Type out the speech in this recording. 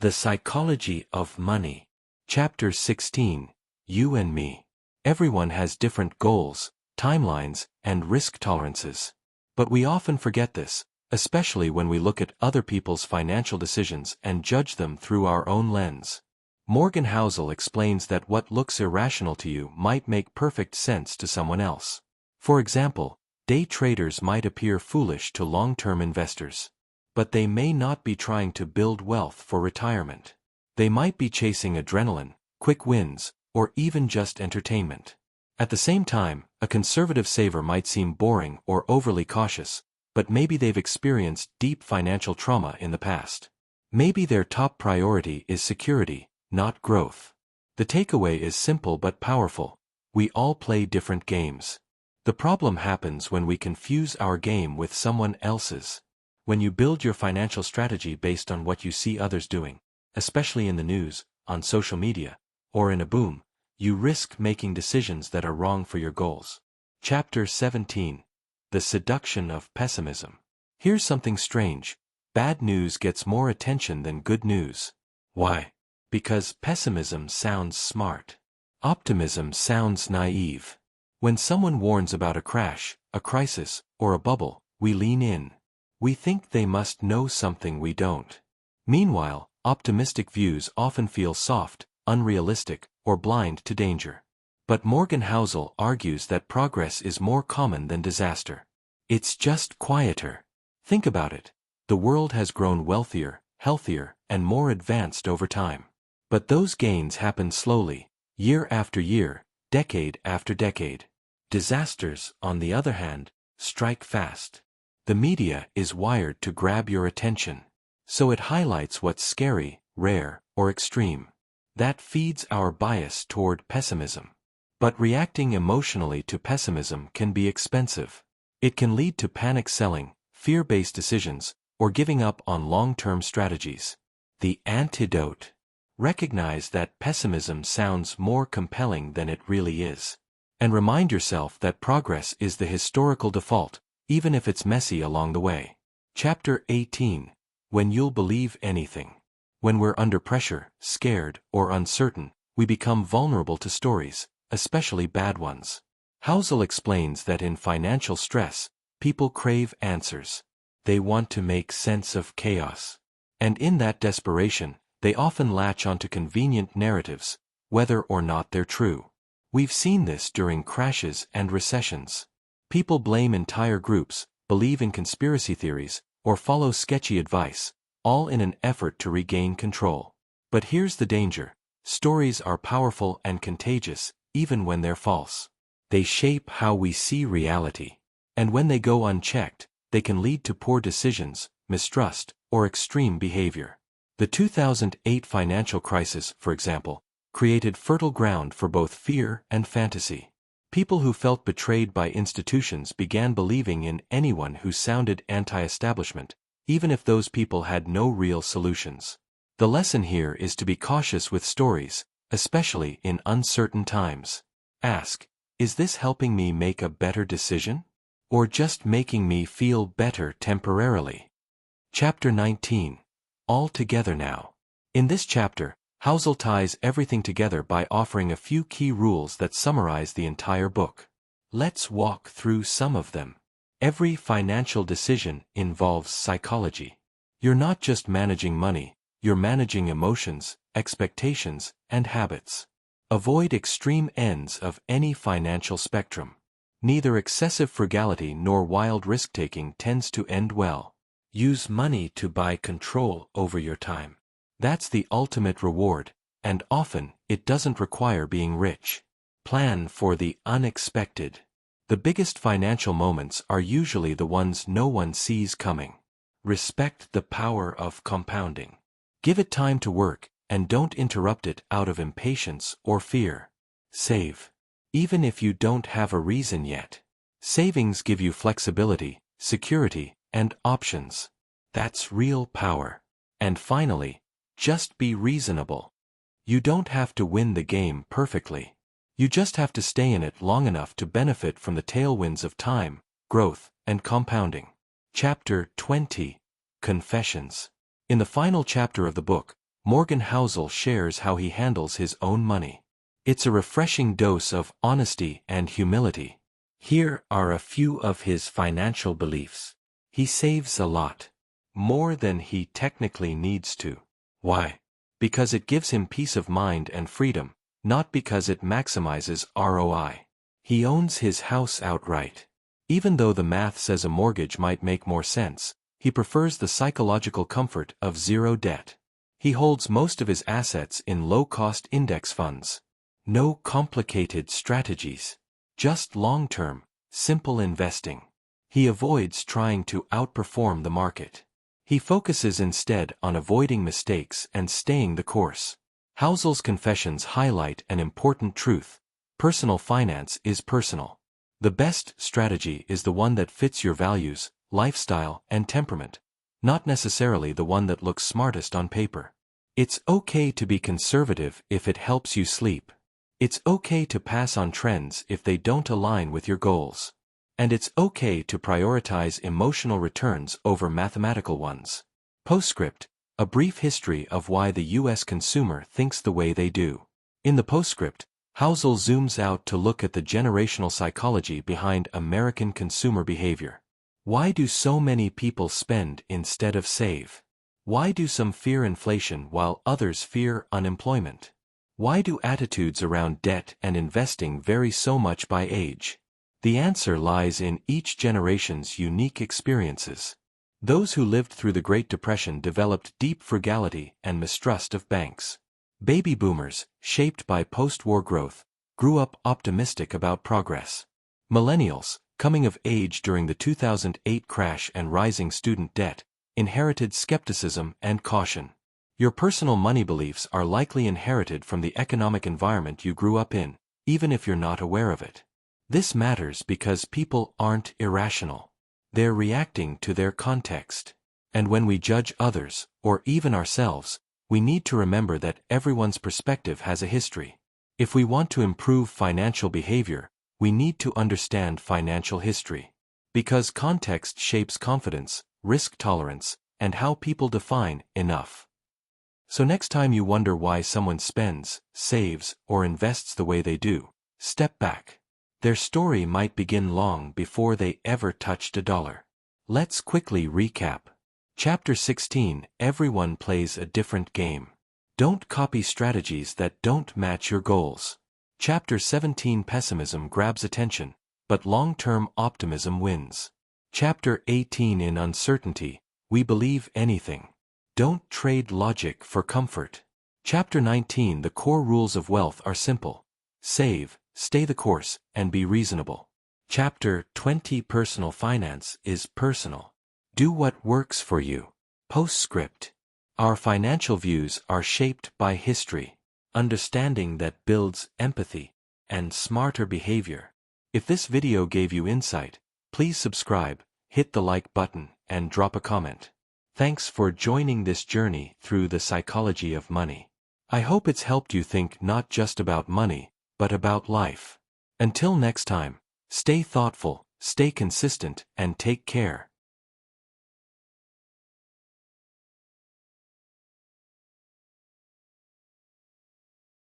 The Psychology of Money. Chapter 16. You and Me. Everyone has different goals, timelines, and risk tolerances. But we often forget this, especially when we look at other people's financial decisions and judge them through our own lens. Morgan Housel explains that what looks irrational to you might make perfect sense to someone else. For example, day traders might appear foolish to long-term investors. But they may not be trying to build wealth for retirement. They might be chasing adrenaline, quick wins, or even just entertainment. At the same time, a conservative saver might seem boring or overly cautious, but maybe they've experienced deep financial trauma in the past. Maybe their top priority is security, not growth. The takeaway is simple but powerful. We all play different games. The problem happens when we confuse our game with someone else's. When you build your financial strategy based on what you see others doing, especially in the news, on social media, or in a boom, you risk making decisions that are wrong for your goals. Chapter 17. The Seduction of Pessimism. Here's something strange. Bad news gets more attention than good news. Why? Because pessimism sounds smart. Optimism sounds naive. When someone warns about a crash, a crisis, or a bubble, we lean in. We think they must know something we don't. Meanwhile, optimistic views often feel soft, unrealistic, or blind to danger. But Morgan Housel argues that progress is more common than disaster. It's just quieter. Think about it. The world has grown wealthier, healthier, and more advanced over time. But those gains happen slowly, year after year, decade after decade. Disasters, on the other hand, strike fast. The media is wired to grab your attention. So it highlights what's scary, rare, or extreme. That feeds our bias toward pessimism. But reacting emotionally to pessimism can be expensive. It can lead to panic selling, fear-based decisions, or giving up on long-term strategies. The antidote. Recognize that pessimism sounds more compelling than it really is. And remind yourself that progress is the historical default, even if it's messy along the way. Chapter 18. When you'll believe anything. When we're under pressure, scared, or uncertain, we become vulnerable to stories, especially bad ones. Housel explains that in financial stress, people crave answers. They want to make sense of chaos. And in that desperation, they often latch onto convenient narratives, whether or not they're true. We've seen this during crashes and recessions. People blame entire groups, believe in conspiracy theories, or follow sketchy advice, all in an effort to regain control. But here's the danger. Stories are powerful and contagious, even when they're false. They shape how we see reality. And when they go unchecked, they can lead to poor decisions, mistrust, or extreme behavior. The 2008 financial crisis, for example, created fertile ground for both fear and fantasy. People who felt betrayed by institutions began believing in anyone who sounded anti-establishment, even if those people had no real solutions. The lesson here is to be cautious with stories, especially in uncertain times. Ask, is this helping me make a better decision? Or just making me feel better temporarily? Chapter 19. All Together Now. In this chapter, Housel ties everything together by offering a few key rules that summarize the entire book. Let's walk through some of them. Every financial decision involves psychology. You're not just managing money, you're managing emotions, expectations, and habits. Avoid extreme ends of any financial spectrum. Neither excessive frugality nor wild risk-taking tends to end well. Use money to buy control over your time. That's the ultimate reward, and often, it doesn't require being rich. Plan for the unexpected. The biggest financial moments are usually the ones no one sees coming. Respect the power of compounding. Give it time to work, and don't interrupt it out of impatience or fear. Save. Even if you don't have a reason yet. Savings give you flexibility, security, and options. That's real power. And finally, just be reasonable. You don't have to win the game perfectly. You just have to stay in it long enough to benefit from the tailwinds of time, growth, and compounding. Chapter 20. Confessions. In the final chapter of the book, Morgan Housel shares how he handles his own money. It's a refreshing dose of honesty and humility. Here are a few of his financial beliefs. He saves a lot. More than he technically needs to. Why? Because it gives him peace of mind and freedom, not because it maximizes ROI. He owns his house outright. Even though the math says a mortgage might make more sense, he prefers the psychological comfort of zero debt. He holds most of his assets in low-cost index funds. No complicated strategies. Just long-term, simple investing. He avoids trying to outperform the market. He focuses instead on avoiding mistakes and staying the course. Housel's confessions highlight an important truth. Personal finance is personal. The best strategy is the one that fits your values, lifestyle, and temperament, not necessarily the one that looks smartest on paper. It's okay to be conservative if it helps you sleep. It's okay to pass on trends if they don't align with your goals. And it's okay to prioritize emotional returns over mathematical ones. Postscript, a brief history of why the U.S. consumer thinks the way they do. In the postscript, Housel zooms out to look at the generational psychology behind American consumer behavior. Why do so many people spend instead of save? Why do some fear inflation while others fear unemployment? Why do attitudes around debt and investing vary so much by age? The answer lies in each generation's unique experiences. Those who lived through the Great Depression developed deep frugality and mistrust of banks. Baby boomers, shaped by post-war growth, grew up optimistic about progress. Millennials, coming of age during the 2008 crash and rising student debt, inherited skepticism and caution. Your personal money beliefs are likely inherited from the economic environment you grew up in, even if you're not aware of it. This matters because people aren't irrational. They're reacting to their context. And when we judge others, or even ourselves, we need to remember that everyone's perspective has a history. If we want to improve financial behavior, we need to understand financial history. Because context shapes confidence, risk tolerance, and how people define enough. So next time you wonder why someone spends, saves, or invests the way they do, step back. Their story might begin long before they ever touched a dollar. Let's quickly recap. Chapter 16, Everyone plays a different game. Don't copy strategies that don't match your goals. Chapter 17, Pessimism grabs attention, but long-term optimism wins. Chapter 18, In uncertainty, we believe anything. Don't trade logic for comfort. Chapter 19, The core rules of wealth are simple. Save, stay the course, and be reasonable. Chapter 20, Personal finance is personal. Do what works for you. Postscript. Our financial views are shaped by history. Understanding that builds empathy and smarter behavior. If this video gave you insight, please subscribe, hit the like button, and drop a comment. Thanks for joining this journey through the psychology of money. I hope it's helped you think not just about money, but about life. Until next time, stay thoughtful, stay consistent, and take care.